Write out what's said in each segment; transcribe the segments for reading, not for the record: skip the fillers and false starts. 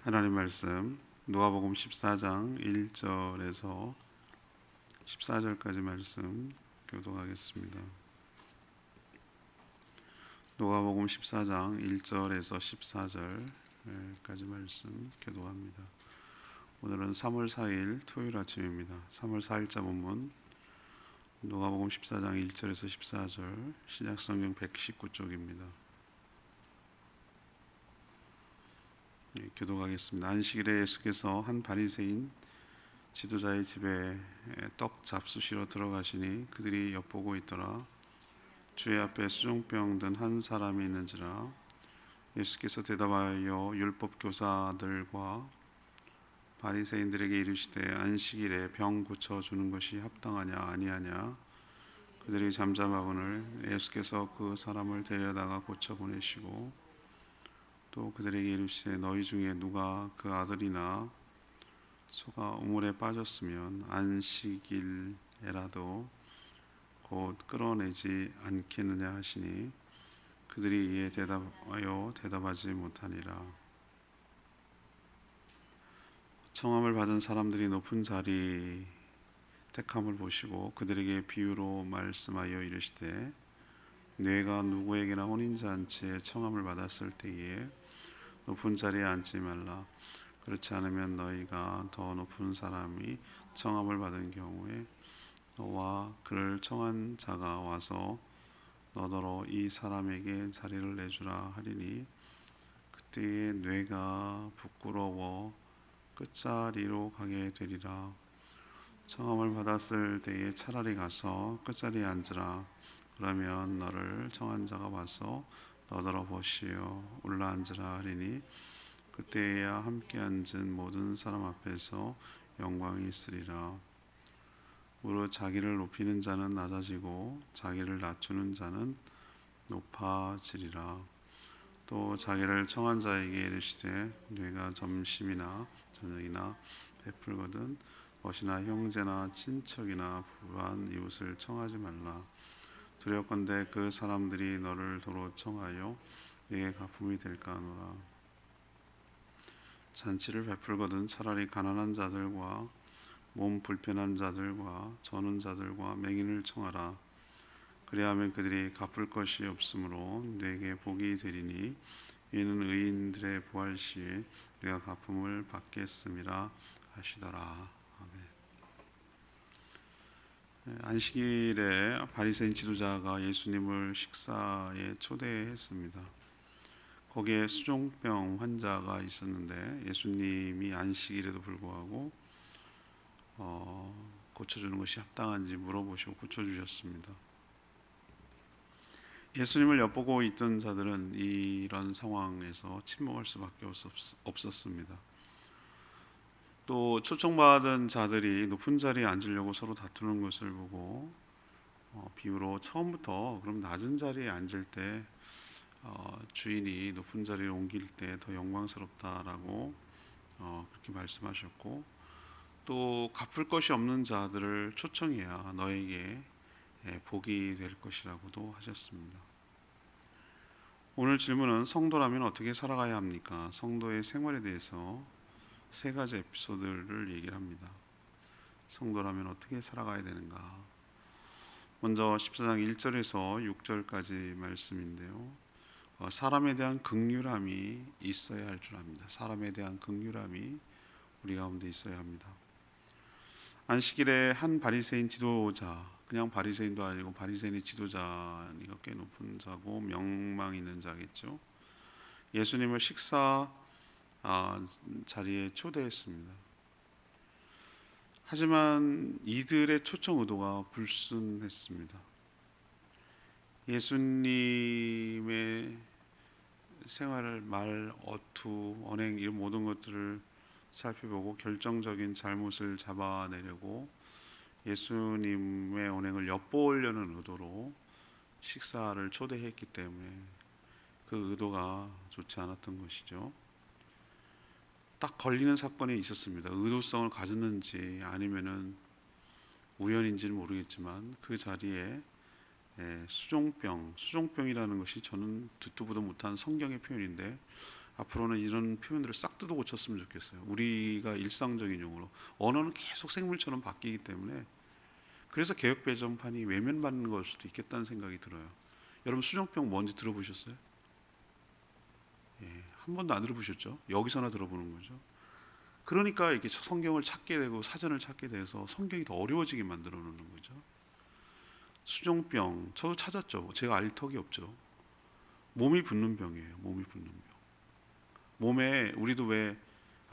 하나님 말씀 누가복음 14장 1절에서 14절까지 말씀 교독하겠습니다. 누가복음 14장 1절에서 14절까지 말씀 교독합니다. 오늘은 3월 4일 토요일 아침입니다. 3월 4일자 본문 누가복음 14장 1절에서 14절 신약성경 119쪽입니다. 교독하겠습니다. 안식일에 예수께서 한 바리새인 지도자의 집에 떡 잡수시러 들어가시니 그들이 엿보고 있더라. 주의 앞에 수종병 든 한 사람이 있는지라. 예수께서 대답하여 율법 교사들과 바리새인들에게 이르시되 안식일에 병 고쳐 주는 것이 합당하냐 아니하냐. 그들이 잠잠하거늘 예수께서 그 사람을 데려다가 고쳐 보내시고 또 그들에게 이르시되 너희 중에 누가 그 아들이나 소가 우물에 빠졌으면 안식일에라도 곧 끌어내지 않겠느냐 하시니 그들이 이에 대답하지 못하니라. 청함을 받은 사람들이 높은 자리 택함을 보시고 그들에게 비유로 말씀하여 이르시되 네가 누구에게나 혼인잔치에 청함을 받았을 때에 높은 자리에 앉지 말라. 그렇지 않으면 너희가 더 높은 사람이 청함을 받은 경우에 너와 그를 청한 자가 와서 너더러 이 사람에게 자리를 내주라 하리니 그때에 뇌가 부끄러워 끝자리로 가게 되리라. 청함을 받았을 때에 차라리 가서 끝자리에 앉으라. 그러면 너를 청한 자가 와서 너더러 보시어 올라앉으라 하리니 그때야 함께 앉은 모든 사람 앞에서 영광이 있으리라. 무릇 자기를 높이는 자는 낮아지고 자기를 낮추는 자는 높아지리라. 또 자기를 청한 자에게 이르시되 네가 점심이나 저녁이나 베풀거든 벗이나 형제나 친척이나 부한 이웃을 청하지 말라. 두렵건대 그 사람들이 너를 도로 청하여 네게 가품이 될까 하노라. 잔치를 베풀거든 차라리 가난한 자들과 몸 불편한 자들과 저는 자들과 맹인을 청하라. 그리하면 그들이 갚을 것이 없으므로 네게 복이 되리니 이는 의인들의 부활 시에 네가 갚음을 받겠음이라 하시더라. 아멘. 안식일에 바리새인 지도자가 예수님을 식사에 초대했습니다. 거기에 수종병 환자가 있었는데 예수님이 안식일에도 불구하고 고쳐주는 것이 합당한지 물어보시고 고쳐주셨습니다. 예수님을 엿보고 있던 자들은 이런 상황에서 침묵할 수밖에 없었습니다. 또 초청받은 자들이 높은 자리에 앉으려고 서로 다투는 것을 보고 비유로 처음부터 그럼 낮은 자리에 앉을 때 주인이 높은 자리에 옮길 때 더 영광스럽다라고 그렇게 말씀하셨고 또 갚을 것이 없는 자들을 초청해야 너에게 복이 될 것이라고도 하셨습니다. 오늘 질문은 성도라면 어떻게 살아가야 합니까? 성도의 생활에 대해서 세 가지 에피소드를 얘기를 합니다. 성도라면 어떻게 살아가야 되는가? 먼저 14장 1절에서 6절까지 말씀인데요. 사람에 대한 긍휼함이 있어야 할 줄 압니다. 사람에 대한 긍휼함이 우리 가운데 있어야 합니다. 안식일에 한 바리새인 지도자, 그냥 바리새인도 아니고 바리새인의 지도자니까 꽤 높은 자고 명망 있는 자겠죠. 예수님을 식사 자리에 초대했습니다. 하지만 이들의 초청 의도가 불순했습니다. 예수님의 생활을 말, 어투, 언행 이런 모든 것들을 살펴보고 결정적인 잘못을 잡아내려고 예수님의 언행을 엿보려는 의도로 식사를 초대했기 때문에 그 의도가 좋지 않았던 것이죠. 딱 걸리는 사건이 있었습니다. 의도성을 가졌는지 아니면은 우연인지는 모르겠지만 그 자리에 수종병이라는 것이 저는 듣도 보도 못한 성경의 표현인데 앞으로는 이런 표현들을 싹 뜯어 고쳤으면 좋겠어요. 우리가 일상적인 용어로 언어는 계속 생물처럼 바뀌기 때문에 그래서 개혁 개정판이 외면받는 걸 수도 있겠다는 생각이 들어요. 여러분 수정병 뭔지 들어보셨어요? 예, 한 번도 안 들어보셨죠? 여기서나 들어보는 거죠. 그러니까 이렇게 성경을 찾게 되고 사전을 찾게 돼서 성경이 더 어려워지게 만들어 놓는 거죠. 수정병 저도 찾았죠. 제가 알 턱이 없죠. 몸이 붓는 병이에요. 몸이 붓는 병. 몸에 우리도 왜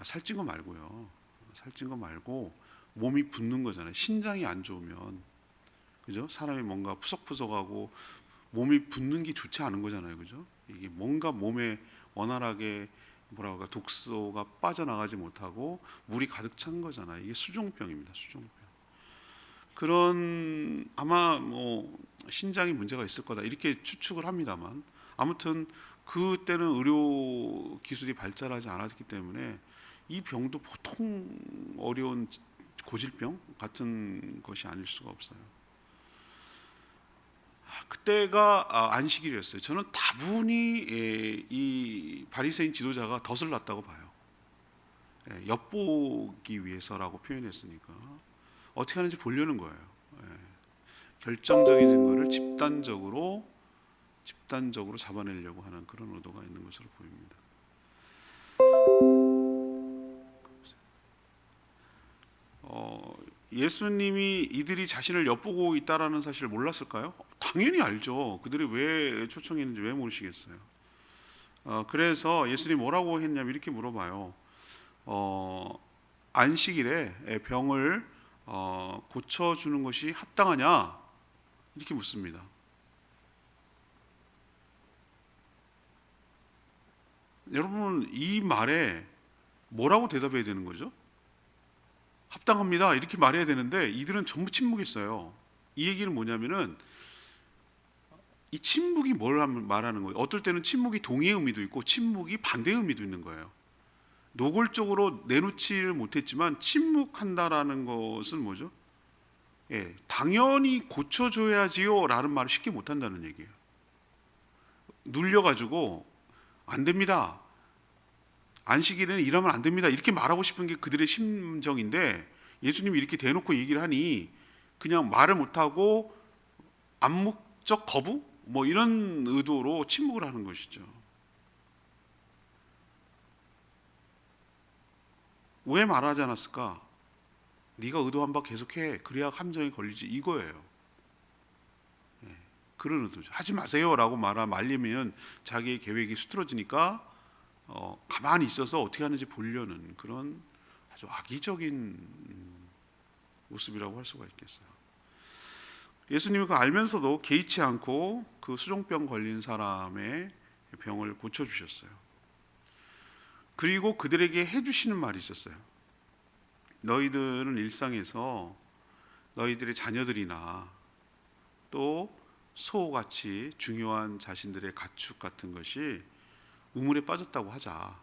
살찐 거 말고요. 살찐 거 말고 몸이 붓는 거잖아요. 신장이 안 좋으면 그죠? 사람이 뭔가 푸석푸석하고 몸이 붓는 게 좋지 않은 거잖아요. 그죠? 이게 뭔가 몸에 원활하게 뭐라고 할까 독소가 빠져나가지 못하고 물이 가득 찬 거잖아요. 이게 수종병입니다. 수종병. 그런 아마 뭐 신장이 문제가 있을 거다 이렇게 추측을 합니다만 아무튼 그때는 의료 기술이 발달하지 않았기 때문에 이 병도 보통 어려운 고질병 같은 것이 아닐 수가 없어요. 그때가 안식일이었어요. 저는 다분히 이 바리새인 지도자가 덫을 놨다고 봐요. 엿보기 위해서라고 표현했으니까 어떻게 하는지 보려는 거예요. 결정적인 증거를 집단적으로 잡아내려고 하는 그런 의도가 있는 것으로 보입니다. 예수님이 이들이 자신을 엿보고 있다라는 사실을 몰랐을까요? 당연히 알죠. 그들이 왜 초청했는지 왜 모르시겠어요. 그래서 예수님이 뭐라고 했냐면 이렇게 물어봐요. 안식일에 병을 고쳐주는 것이 합당하냐? 이렇게 묻습니다. 여러분 이 말에 뭐라고 대답해야 되는 거죠? 합당합니다 이렇게 말해야 되는데 이들은 전부 침묵했어요. 이 얘기는 뭐냐면은 이 침묵이 뭘 말하는 거예요? 어떨 때는 침묵이 동의의 의미도 있고 침묵이 반대의 의미도 있는 거예요. 노골적으로 내놓지를 못했지만 침묵한다라는 것은 뭐죠? 당연히 고쳐줘야지요 라는 말을 쉽게 못한다는 얘기예요. 눌려가지고 안 됩니다. 안식일에는 일하면 안 됩니다. 이렇게 말하고 싶은 게 그들의 심정인데 예수님이 이렇게 대놓고 얘기를 하니 그냥 말을 못하고 암묵적 거부? 뭐 이런 의도로 침묵을 하는 것이죠. 왜 말하지 않았을까? 네가 의도한 바 계속해. 그래야 함정에 걸리지 이거예요. 그런 의도죠. 하지 마세요라고 말리면 자기의 계획이 수틀어지니까 가만히 있어서 어떻게 하는지 보려는 그런 아주 악의적인 모습이라고 할 수가 있겠어요. 예수님이 그 알면서도 개의치 않고 그 수종병 걸린 사람의 병을 고쳐주셨어요. 그리고 그들에게 해주시는 말이 있었어요. 너희들은 일상에서 너희들의 자녀들이나 또 소같이 중요한 자신들의 가축 같은 것이 우물에 빠졌다고 하자.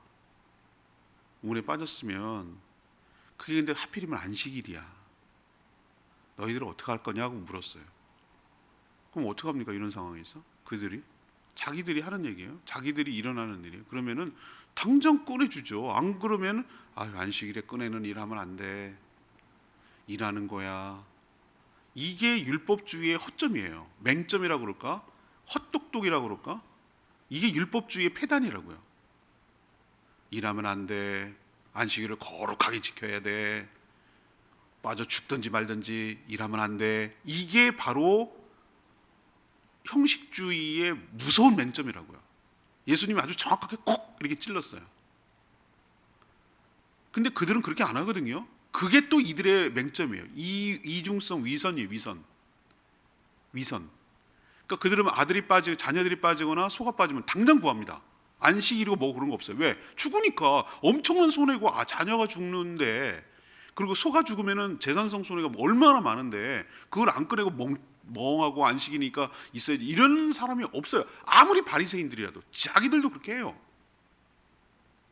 우물에 빠졌으면 그게 근데 하필이면 안식일이야. 너희들은 어떻게 할 거냐고 물었어요. 그럼 어떻게 합니까? 이런 상황에서 그들이 자기들이 하는 얘기예요. 자기들이 일어나는 일이에요. 그러면은 당장 꺼내주죠. 안 그러면 안식일에 꺼내는 일하면 안 돼. 일하는 거야. 이게 율법주의의 허점이에요. 맹점이라고 그럴까? 헛똑똑이라고 그럴까? 이게 율법주의의 폐단이라고요. 일하면 안 돼. 안식일을 거룩하게 지켜야 돼. 빠져 죽든지 말든지 일하면 안 돼. 이게 바로 형식주의의 무서운 맹점이라고요. 예수님이 아주 정확하게 콕 이렇게 찔렀어요. 근데 그들은 그렇게 안 하거든요. 그게 또 이들의 맹점이에요. 이중성 위선이에요. 위선. 그러니까 그들은 아들이 빠지고 자녀들이 빠지거나 소가 빠지면 당장 구합니다. 안식일이고 뭐 그런 거 없어요. 왜? 죽으니까 엄청난 손해고 자녀가 죽는데 그리고 소가 죽으면은 재산성 손해가 얼마나 많은데 그걸 안 꺼내고 멍하고 안식이니까 있어야지 이런 사람이 없어요. 아무리 바리새인들이라도 자기들도 그렇게 해요.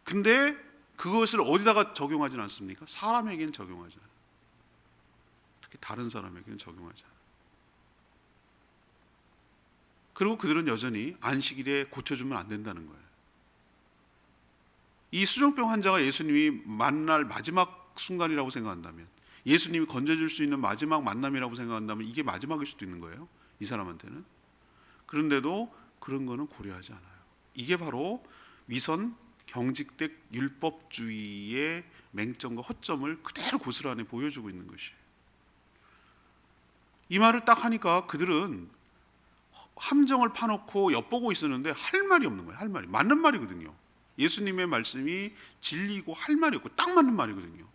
근데 그것을 어디다가 적용하지는 않습니까? 사람에게는 적용하잖아요. 특히 다른 사람에게는 적용하잖아요. 그리고 그들은 여전히 안식일에 고쳐주면 안 된다는 거예요. 이 수정병 환자가 예수님이 만날 마지막 순간이라고 생각한다면, 예수님이 건져줄 수 있는 마지막 만남이라고 생각한다면 이게 마지막일 수도 있는 거예요, 이 사람한테는. 그런데도 그런 거는 고려하지 않아요. 이게 바로 위선 경직된 율법주의의 맹점과 허점을 그대로 고스란히 보여주고 있는 것이에요. 이 말을 딱 하니까 그들은 함정을 파놓고 엿보고 있었는데 할 말이 없는 거예요. 할 말이 맞는 말이거든요. 예수님의 말씀이 진리고 할 말이 없고 딱 맞는 말이거든요.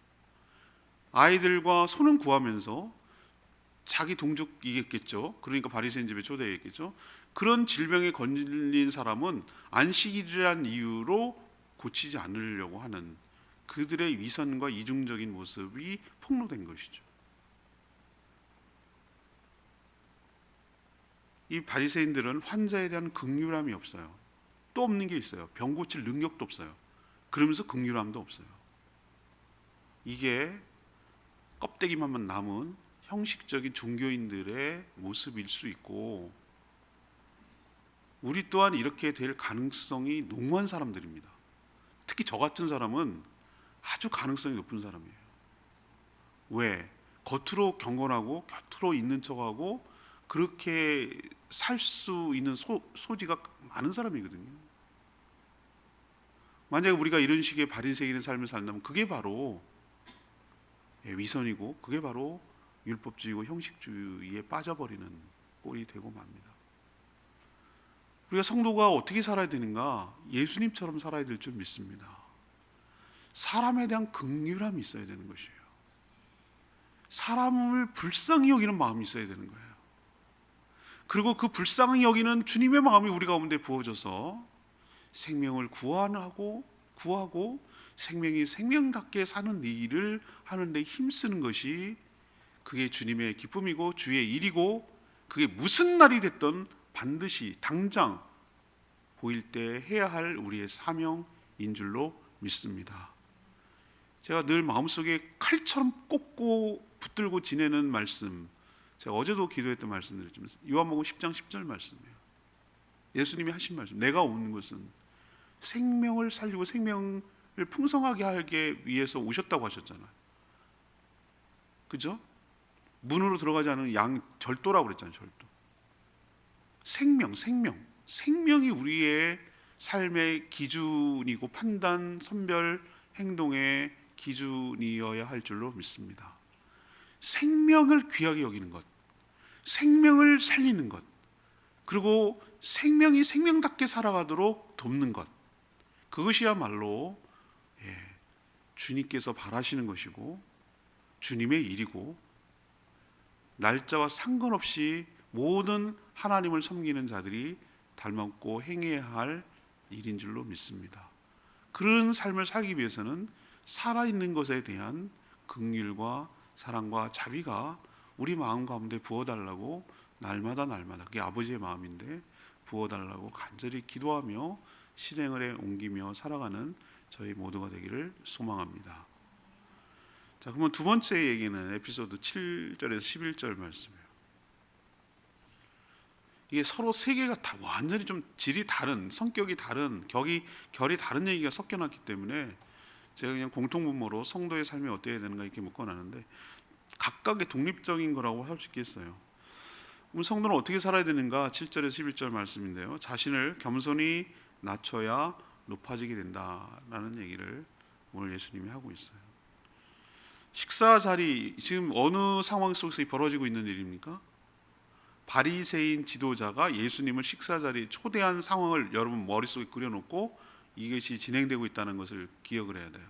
아이들과 손은 구하면서 자기 동족이겠죠. 그러니까 바리새인 집에 초대했겠죠. 그런 질병에 걸린 사람은 안식일이라는 이유로 고치지 않으려고 하는 그들의 위선과 이중적인 모습이 폭로된 것이죠. 이 바리새인들은 환자에 대한 긍휼함이 없어요. 또 없는 게 있어요. 병 고칠 능력도 없어요. 그러면서 긍휼함도 없어요. 이게 껍데기만 남은 형식적인 종교인들의 모습일 수 있고, 우리 또한 이렇게 될 가능성이 농후한 사람들입니다. 특히 저 같은 사람은 아주 가능성이 높은 사람이에요. 왜? 겉으로 경건하고 겉으로 있는 척하고 그렇게 살 수 있는 소지가 많은 사람이거든요. 만약에 우리가 이런 식의 바리새인의 삶을 산다면 그게 바로 위선이고, 그게 바로 율법주의고 형식주의에 빠져버리는 꼴이 되고 맙니다. 우리가 성도가 어떻게 살아야 되는가? 예수님처럼 살아야 될 줄 믿습니다. 사람에 대한 긍휼함이 있어야 되는 것이에요. 사람을 불쌍히 여기는 마음이 있어야 되는 거예요. 그리고 그 불쌍히 여기는 주님의 마음이 우리 가운데 부어져서 생명을 구하고 생명이 생명답게 사는 일을 하는 데 힘쓰는 것이, 그게 주님의 기쁨이고 주의 일이고, 그게 무슨 날이 됐든 반드시 당장 보일 때 해야 할 우리의 사명인 줄로 믿습니다. 제가 늘 마음속에 칼처럼 꽂고 붙들고 지내는 말씀, 제가 어제도 기도했던 말씀드렸지만 요한복음 10장 10절 말씀이에요. 예수님이 하신 말씀, 내가 온 것은 생명을 살리고 생명을 풍성하게 하기 위해서 오셨다고 하셨잖아요. 그죠? 문으로 들어가지 않은 양 절도라고 그랬잖아요. 절도. 생명이 우리의 삶의 기준이고 판단, 선별, 행동의 기준이어야 할 줄로 믿습니다. 생명을 귀하게 여기는 것, 생명을 살리는 것, 그리고 생명이 생명답게 살아가도록 돕는 것, 그것이야말로 주님께서 바라시는 것이고 주님의 일이고, 날짜와 상관없이 모든 하나님을 섬기는 자들이 닮았고 행해야 할 일인 줄로 믿습니다. 그런 삶을 살기 위해서는 살아있는 것에 대한 긍휼과 사랑과 자비가 우리 마음 가운데 부어달라고 날마다 그게 아버지의 마음인데 부어달라고 간절히 기도하며 실행을 옮기며 살아가는 저희 모두가 되기를 소망합니다. 자, 그러면 두 번째 얘기는 에피소드 7절에서 11절 말씀이에요. 이게 서로 세 개가 다 완전히 좀 질이 다른, 성격이 다른, 결이 다른 얘기가 섞여놨기 때문에 제가 그냥 공통분모로 성도의 삶이 어때야 되는가 이렇게 묶어놨는데, 각각의 독립적인 거라고 할 수 있겠어요. 그럼 성도는 어떻게 살아야 되는가? 7절에서 11절 말씀인데요, 자신을 겸손히 낮춰야 높아지게 된다라는 얘기를 오늘 예수님이 하고 있어요. 식사 자리, 지금 어느 상황 속에서 벌어지고 있는 일입니까? 바리새인 지도자가 예수님을 식사 자리에 초대한 상황을 여러분 머릿속에 그려놓고 이것이 진행되고 있다는 것을 기억을 해야 돼요.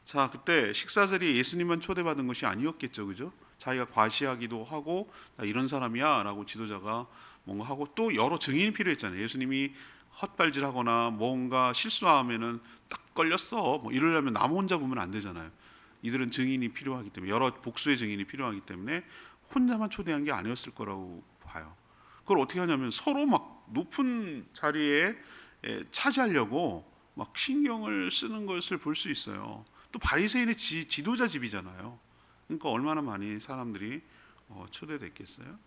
자, 그때 식사 자리에 예수님만 초대받은 것이 아니었겠죠, 그죠? 자기가 과시하기도 하고 나 이런 사람이야 라고 지도자가 뭔가 하고, 또 여러 증인이 필요했잖아요. 예수님이 헛발질하거나 뭔가 실수하면은 딱 걸렸어 뭐 이러려면 남 혼자 보면 안 되잖아요. 이들은 증인이 필요하기 때문에, 여러 복수의 증인이 필요하기 때문에 혼자만 초대한 게 아니었을 거라고 봐요. 그걸 어떻게 하냐면 서로 막 높은 자리에 차지하려고 막 신경을 쓰는 것을 볼 수 있어요. 또 바리새인의 지도자 집이잖아요. 그러니까 얼마나 많이 사람들이 초대됐겠어요.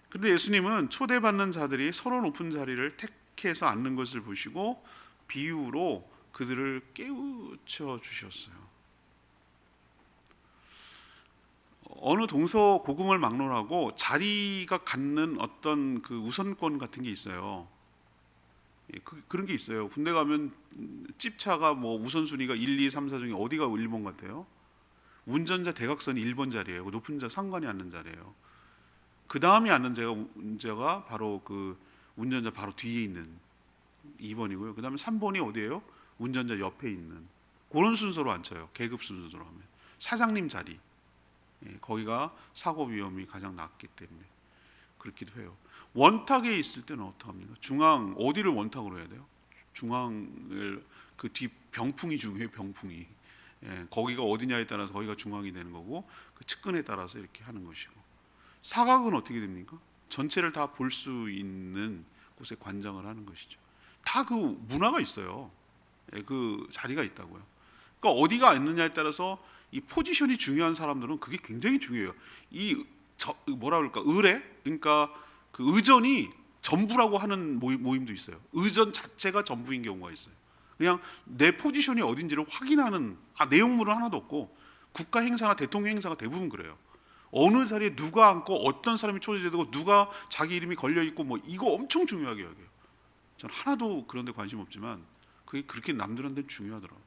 그런데 예수님은 초대받는 자들이 서로 높은 자리를 택해서 앉는 것을 보시고 비유로 그들을 깨우쳐 주셨어요. 어느 동서 고금을 막론하고 자리가 갖는 어떤 그 우선권 같은 게 있어요. 그런 게 있어요. 군대 가면 찝차가 뭐 우선순위가 1, 2, 3, 4 중에 어디가 1번 같아요? 운전자 대각선이 1번 자리예요. 높은 자 상관이 앉는 자리예요. 그 다음에 앉는 자가 바로 그 운전자 바로 뒤에 있는 2번이고요. 그 다음에 3번이 어디예요? 운전자 옆에 있는, 그런 순서로 앉혀요. 계급 순서로 하면 사장님 자리, 거기가 사고 위험이 가장 낮기 때문에 그렇기도 해요. 원탁에 있을 때는 어떡합니까? 중앙 어디를 원탁으로 해야 돼요? 중앙을, 그 뒤 병풍이 중요해요. 병풍이, 거기가 어디냐에 따라서 거기가 중앙이 되는 거고, 그 측근에 따라서 이렇게 하는 것이고, 사각은 어떻게 됩니까? 전체를 다 볼 수 있는 곳에 관장을 하는 것이죠. 다 그 문화가 있어요. 그 자리가 있다고요. 그러니까 어디가 있느냐에 따라서 이 포지션이 중요한 사람들은 그게 굉장히 중요해요. 뭐라 그럴까, 의례, 그러니까 그 의전이 전부라고 하는 모임도 있어요. 의전 자체가 전부인 경우가 있어요. 그냥 내 포지션이 어딘지를 확인하는, 내용물은 하나도 없고, 국가 행사나 대통령 행사가 대부분 그래요. 어느 자리에 누가 앉고 어떤 사람이 초대되고 누가 자기 이름이 걸려 있고, 뭐 이거 엄청 중요하게 여겨요. 전 하나도 그런 데 관심 없지만 그게 그렇게 남들한테는 중요하더라고요.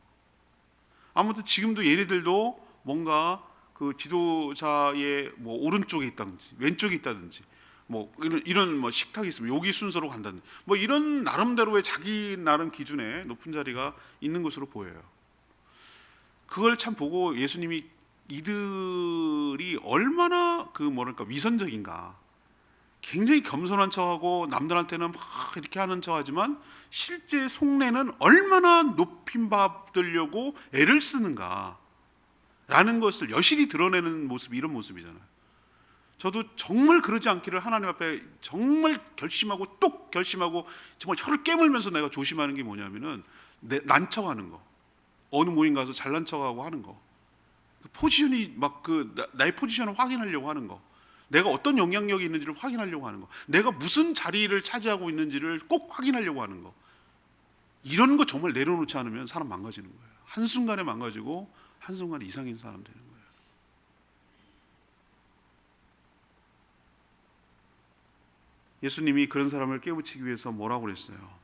아무튼 지금도 얘네들도 뭔가 그 지도자의 뭐 오른쪽에 있다든지 왼쪽에 있다든지, 뭐 이런 뭐 식탁이 있으면 여기 순서로 간다든지, 뭐 이런 나름대로의 자기 나름 기준의 높은 자리가 있는 것으로 보여요. 그걸 참 보고 예수님이 이들이 얼마나 그 뭐랄까 위선적인가, 굉장히 겸손한 척하고 남들한테는 막 이렇게 하는 척하지만 실제 속내는 얼마나 높임 받으려고 애를 쓰는가 라는 것을 여실히 드러내는 모습이 이런 모습이잖아요. 저도 정말 그러지 않기를 하나님 앞에 정말 결심하고 또 결심하고, 정말 혀를 깨물면서 내가 조심하는 게 뭐냐면은 난척하는 거, 어느 모임 가서 잘난 척하고 하는 거, 그 포지션이 막 나의 포지션을 확인하려고 하는 거, 내가 어떤 영향력이 있는지를 확인하려고 하는 거, 내가 무슨 자리를 차지하고 있는지를 꼭 확인하려고 하는 거, 이런 거 정말 내려놓지 않으면 사람 망가지는 거예요. 한순간에 망가지고 한순간에 이상인 사람 되는 거예요. 예수님이 그런 사람을 깨우치기 위해서 뭐라고 그랬어요?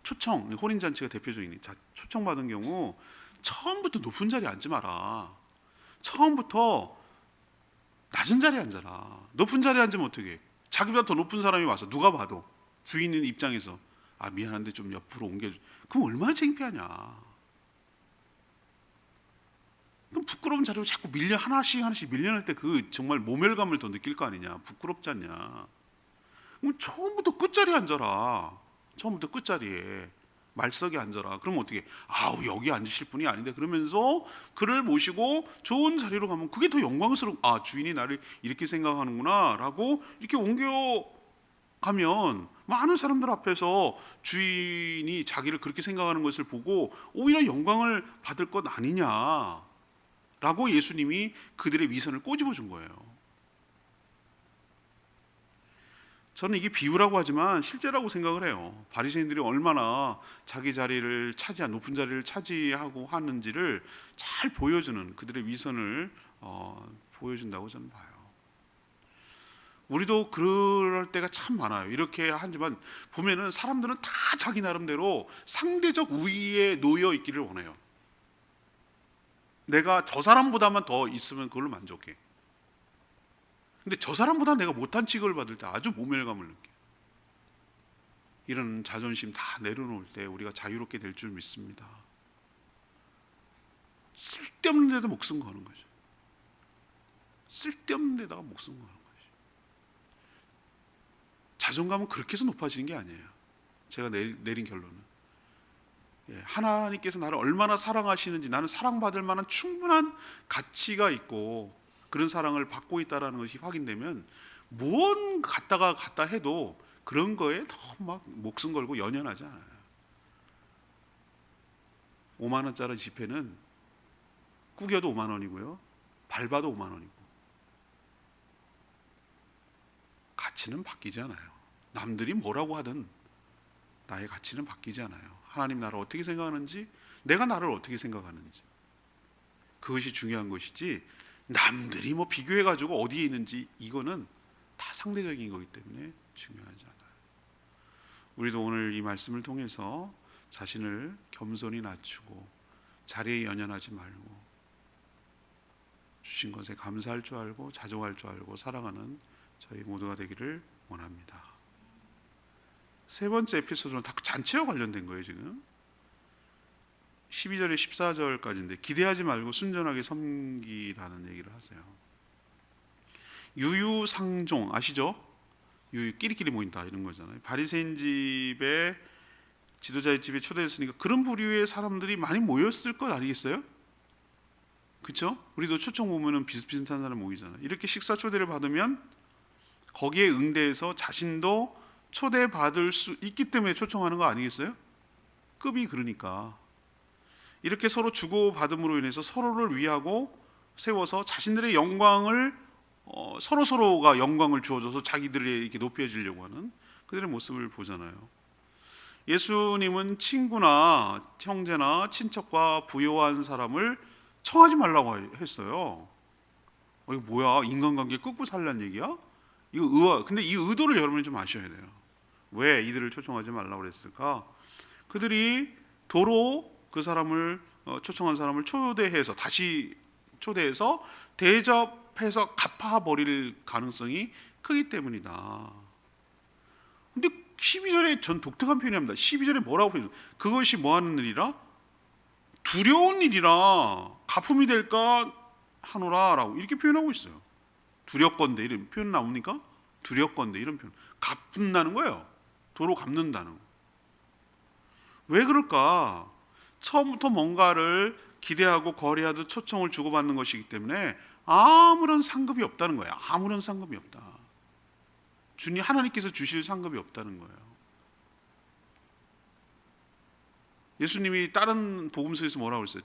초청, 혼인잔치가 대표적인, 초청받은 경우 처음부터 높은 자리에 앉지 마라. 처음부터 낮은 자리에 앉아라. 높은 자리에 앉으면 어떻게 해? 자기보다 더 높은 사람이 와서 누가 봐도 주인인 입장에서 미안한데 좀 옆으로 옮겨줘. 그럼 얼마나 창피하냐. 그럼 부끄러운 자리로 자꾸 하나씩 밀려날 때 그 정말 모멸감을 더 느낄 거 아니냐. 부끄럽지 않냐. 그럼 처음부터 끝자리에 앉아라. 처음부터 끝자리에 말석에 앉아라. 그러면 어떻게 해? 여기 앉으실 분이 아닌데, 그러면서 그를 모시고 좋은 자리로 가면 그게 더 영광스러운, 주인이 나를 이렇게 생각하는구나 라고 이렇게 옮겨가면 많은 사람들 앞에서 주인이 자기를 그렇게 생각하는 것을 보고 오히려 영광을 받을 것 아니냐 라고 예수님이 그들의 위선을 꼬집어 준 거예요. 저는 이게 비유라고 하지만 실제라고 생각을 해요. 바리새인들이 얼마나 자기 자리를 높은 자리를 차지하고 하는지를 잘 보여주는, 그들의 위선을 보여준다고 저는 봐요. 우리도 그럴 때가 참 많아요. 이렇게 하지만 보면은 사람들은 다 자기 나름대로 상대적 우위에 놓여 있기를 원해요. 내가 저 사람보다만 더 있으면 그걸로 만족해. 근데 저 사람보다 내가 못한 취급을 받을 때 아주 모멸감을 느껴요. 이런 자존심 다 내려놓을 때 우리가 자유롭게 될 줄 믿습니다. 쓸데없는 데다 목숨 거는 거죠. 쓸데없는 데다가 목숨 거는 거죠. 자존감은 그렇게 해서 높아지는 게 아니에요. 제가 내린 결론은, 하나님께서 나를 얼마나 사랑하시는지, 나는 사랑받을 만한 충분한 가치가 있고 그런 사랑을 받고 있다는 것이 확인되면 뭔 갖다 해도 그런 거에 너무 막 목숨 걸고 연연하지 않아요. 5만 원짜리 지폐는 구겨도 5만 원이고요, 밟아도 5만 원이고, 가치는 바뀌지 않아요. 남들이 뭐라고 하든 나의 가치는 바뀌지 않아요. 하나님 나를 어떻게 생각하는지, 내가 나를 어떻게 생각하는지, 그것이 중요한 것이지 남들이 뭐 비교해가지고 어디에 있는지 이거는 다 상대적인 거기 때문에 중요하지 않아요. 우리도 오늘 이 말씀을 통해서 자신을 겸손히 낮추고 자리에 연연하지 말고 주신 것에 감사할 줄 알고 자족할 줄 알고 살아가는 저희 모두가 되기를 원합니다. 세 번째 에피소드는 다 잔치와 관련된 거예요. 지금 12절에 14절까지인데 기대하지 말고 순전하게 섬기라는 얘기를 하세요. 유유상종 아시죠? 끼리끼리 모인다 이런 거잖아요. 바리새인 집에 지도자의 집에 초대했으니까 그런 부류의 사람들이 많이 모였을 것 아니겠어요? 그렇죠? 우리도 초청 보면은 비슷비슷한 사람 모이잖아요. 이렇게 식사 초대를 받으면 거기에 응대해서 자신도 초대받을 수 있기 때문에 초청하는 거 아니겠어요? 급이 그러니까 이렇게 서로 주고받음으로 인해서 서로를 위하고 세워서 자신들의 영광을 서로가 영광을 주어줘서 자기들이 이렇게 높여지려고 하는 그들의 모습을 보잖아요. 예수님은 친구나 형제나 친척과 부요한 사람을 청하지 말라고 했어요. 이거 뭐야? 인간관계 끊고 살란 얘기야? 이거 근데 이 의도를 여러분이 좀 아셔야 돼요. 왜 이들을 초청하지 말라고 그랬을까? 그들이 도로 그 사람을 초청한 사람을 다시 초대해서 대접해서 갚아버릴 가능성이 크기 때문이다. 근데 12절에 전 독특한 표현입니다. 12절에 뭐라고 표현해요? 그것이 뭐하는 일이라? 두려운 일이라 가품이 될까 하노라 라고 이렇게 표현하고 있어요. 두렵건대 이런 표현 나옵니까? 두렵건대 이런 표현. 갚는다는 거예요. 도로 갚는다는 거. 왜 그럴까? 처음부터 뭔가를 기대하고 거래하듯 초청을 주고받는 것이기 때문에 아무런 상급이 없다는 거예요. 아무런 상급이 없다. 주님 하나님께서 주실 상급이 없다는 거예요. 예수님이 다른 복음서에서 뭐라고 그랬어요?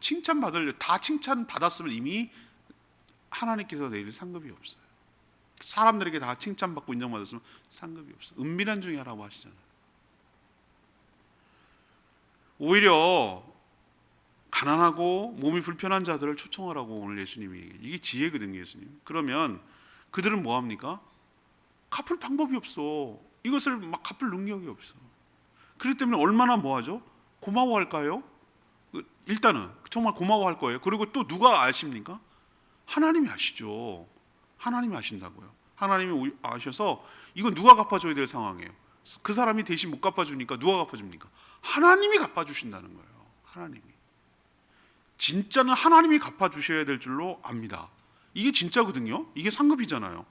다 칭찬 받았으면 이미 하나님께서 내릴 상급이 없어요. 사람들에게 다 칭찬받고 인정받았으면 상급이 없어요. 은밀한 중에 하라고 하시잖아요. 오히려 가난하고 몸이 불편한 자들을 초청하라고 오늘 예수님이 얘기해요. 이게 지혜거든요, 예수님. 그러면 그들은 뭐 합니까? 갚을 방법이 없어. 이것을 막 갚을 능력이 없어. 그렇기 때문에 얼마나 뭐하죠? 고마워할까요? 일단은 정말 고마워할 거예요. 그리고 또 누가 아십니까? 하나님이 아시죠. 하나님이 아신다고요. 하나님이 아셔서 이건 누가 갚아줘야 될 상황이에요. 그 사람이 대신 못 갚아주니까 누가 갚아줍니까? 하나님이 갚아주신다는 거예요. 하나님이. 진짜는 하나님이 갚아주셔야 될 줄로 압니다. 이게 진짜거든요. 이게 상급이잖아요.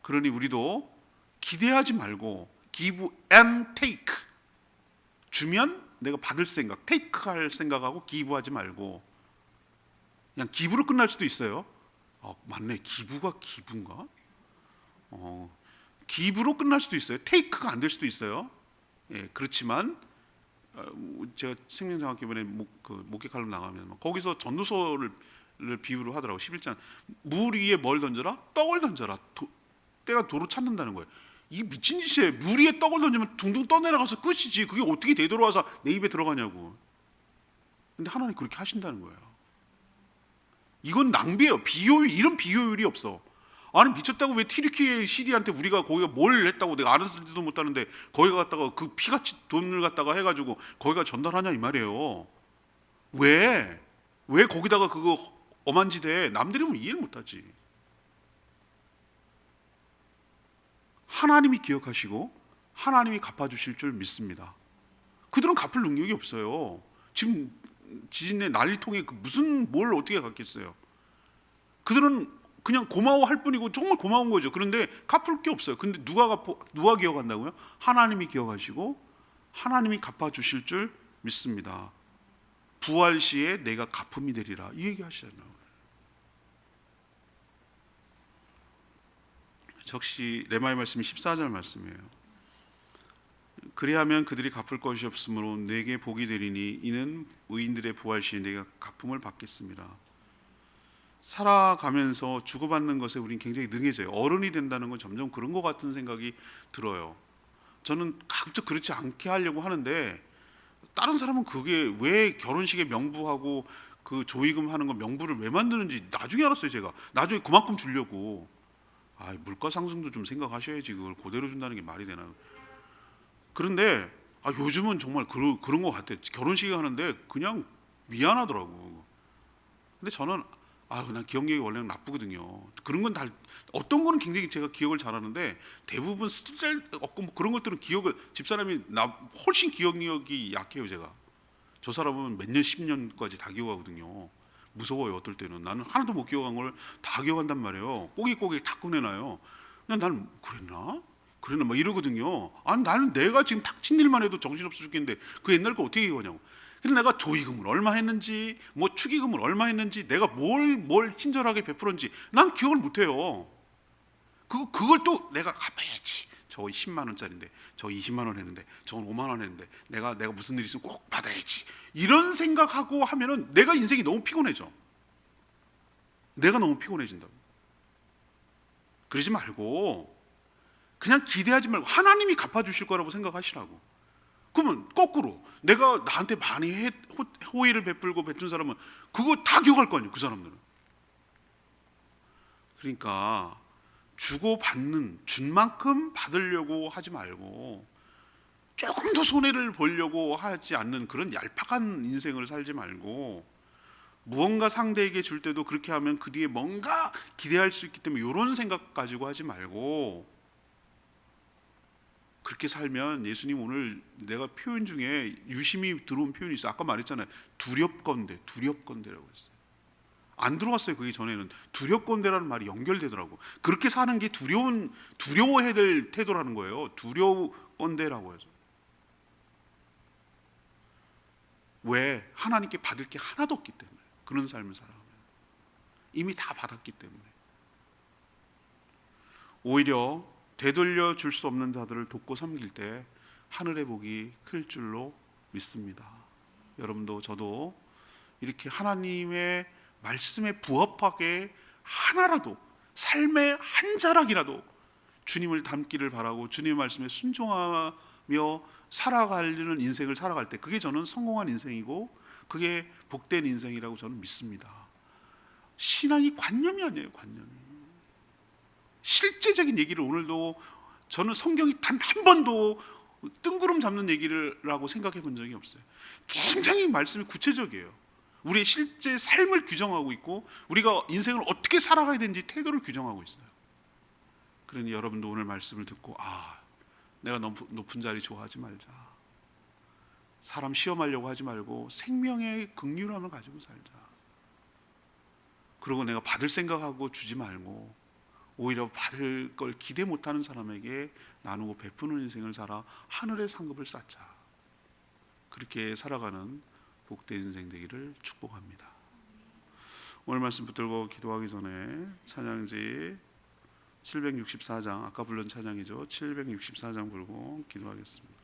그러니 우리도 기대하지 말고 give and take. 주면 내가 받을 생각, take 할 생각하고 기부하지 말고 그냥 기부로 끝날 수도 있어요. 맞네, 기부가 기부인가? 기부로 끝날 수도 있어요. take가 안 될 수도 있어요. 예, 그렇지만 제가 생명장학교본에 목회 칼럼 나가면 거기서 전도서를 비유로 하더라고. 11장 물 위에 뭘 던져라? 떡을 던져라. 때가 도로 찾는다는 거예요. 이게 미친 짓이에요. 물 위에 떡을 던지면 둥둥 떠내려가서 끝이지. 그게 어떻게 되돌아와서 내 입에 들어가냐고. 근데 하나님 그렇게 하신다는 거예요. 이건 낭비예요. 이런 비효율이 없어. 아니 미쳤다고 왜 티르키예 시리한테 우리가 거기가 뭘 했다고 내가 아는 쓸지도 못하는데 거기 갔다가 그 피같이 돈을 갖다가 해가지고 거기가 전달하냐 이 말이에요. 왜 거기다가 그거 엄한 짓에 남들이 보면 이해를 못하지. 하나님이 기억하시고 하나님이 갚아주실 줄 믿습니다. 그들은 갚을 능력이 없어요. 지금 지진에 난리통에 무슨 뭘 어떻게 갚겠어요. 그들은 그냥 고마워할 뿐이고 정말 고마운 거죠. 그런데 갚을 게 없어요. 근데 누가 기억한다고요? 하나님이 기억하시고 하나님이 갚아주실 줄 믿습니다. 부활 시에 내가 갚음이 되리라 이 얘기 하시잖아요. 적시 레마의 말씀이 14절 말씀이에요. 그리하면 그들이 갚을 것이 없으므로 내게 복이 되리니 이는 의인들의 부활 시에 내가 갚음을 받겠습니다. 살아가면서 주고받는 것에 우리는 굉장히 능해져요. 어른이 된다는 건 점점 그런 것 같은 생각이 들어요. 저는 가급적 그렇지 않게 하려고 하는데 다른 사람은 그게 왜 결혼식에 명부하고 그 조의금 하는 거 명부를 왜 만드는지 나중에 알았어요. 제가 나중에 그만큼 주려고. 아, 물가 상승도 좀 생각하셔야지. 그걸 그대로 준다는 게 말이 되나. 그런데 요즘은 정말 그런 것 같아. 결혼식에 하는데 그냥 미안하더라고. 근데 저는 난 기억력이 원래는 나쁘거든요. 그런 건 다, 어떤 거는 굉장히 제가 기억을 잘하는데 대부분 쓸데없고 뭐 그런 것들은 기억을, 집사람이 나 훨씬 기억력이 약해요. 제가 저 사람은 몇 년, 10년까지 다 기억하거든요. 무서워요. 어떨 때는 나는 하나도 못 기억한 걸 다 기억한단 말이에요. 꼬깃꼬깃 다 꺼내놔요. 그냥 나는 그랬나 막 이러거든요. 아니, 나는 내가 지금 닥친 일만 해도 정신없어 죽겠는데 그 옛날 거 어떻게 기억하냐고. 근데 내가 조의금을 얼마 했는지, 뭐 축의금을 얼마 했는지, 내가 뭘 친절하게 베풀었는지 난 기억을 못해요. 그걸 또 내가 갚아야지. 저 10만 원짜리인데, 저 20만 원 했는데, 저건 5만 원 했는데, 내가 무슨 일 있으면 꼭 받아야지. 이런 생각하고 하면은 내가 인생이 너무 피곤해져. 내가 너무 피곤해진다고. 그러지 말고 그냥 기대하지 말고 하나님이 갚아주실 거라고 생각하시라고. 그러면 거꾸로 내가 나한테 많이 호의를 베풀고 베푼 사람은 그거 다 기억할 거 아니에요. 그 사람들은. 그러니까 주고 받는, 준 만큼 받으려고 하지 말고 조금 더 손해를 보려고 하지 않는 그런 얄팍한 인생을 살지 말고, 무언가 상대에게 줄 때도 그렇게 하면 그 뒤에 뭔가 기대할 수 있기 때문에 이런 생각 가지고 하지 말고, 그렇게 살면 예수님 오늘 내가 표현 중에 유심히 들어온 표현이 있어요. 아까 말했잖아요. 두렵건대라고 했어요. 안 들어왔어요. 그게 전에는 두렵건대라는 말이 연결되더라고. 그렇게 사는 게 두려워해야 될 태도라는 거예요. 두려운건대라고 해서. 왜? 하나님께 받을 게 하나도 없기 때문에. 그런 삶을 살아가면 이미 다 받았기 때문에. 오히려 되돌려 줄 수 없는 자들을 돕고 섬길 때 하늘의 복이 클 줄로 믿습니다. 여러분도 저도 이렇게 하나님의 말씀에 부합하게 하나라도, 삶의 한 자락이라도 주님을 닮기를 바라고 주님의 말씀에 순종하며 살아가려는 인생을 살아갈 때, 그게 저는 성공한 인생이고 그게 복된 인생이라고 저는 믿습니다. 신앙이 관념이 아니에요. 관념이. 실제적인 얘기를 오늘도 저는 성경이 단 한 번도 뜬구름 잡는 얘기라고 생각해 본 적이 없어요. 굉장히 말씀이 구체적이에요. 우리의 실제 삶을 규정하고 있고 우리가 인생을 어떻게 살아가야 되는지 태도를 규정하고 있어요. 그러니 여러분도 오늘 말씀을 듣고 내가 너무 높은 자리 좋아하지 말자. 사람 시험하려고 하지 말고 생명의 긍휼함을 가지고 살자. 그리고 내가 받을 생각하고 주지 말고 오히려 받을 걸 기대 못하는 사람에게 나누고 베푸는 인생을 살아 하늘의 상급을 쌓자. 그렇게 살아가는 복된 인생 되기를 축복합니다. 오늘 말씀 붙들고 기도하기 전에 찬양지 764장, 아까 부른 찬양이죠. 764장 불고 기도하겠습니다.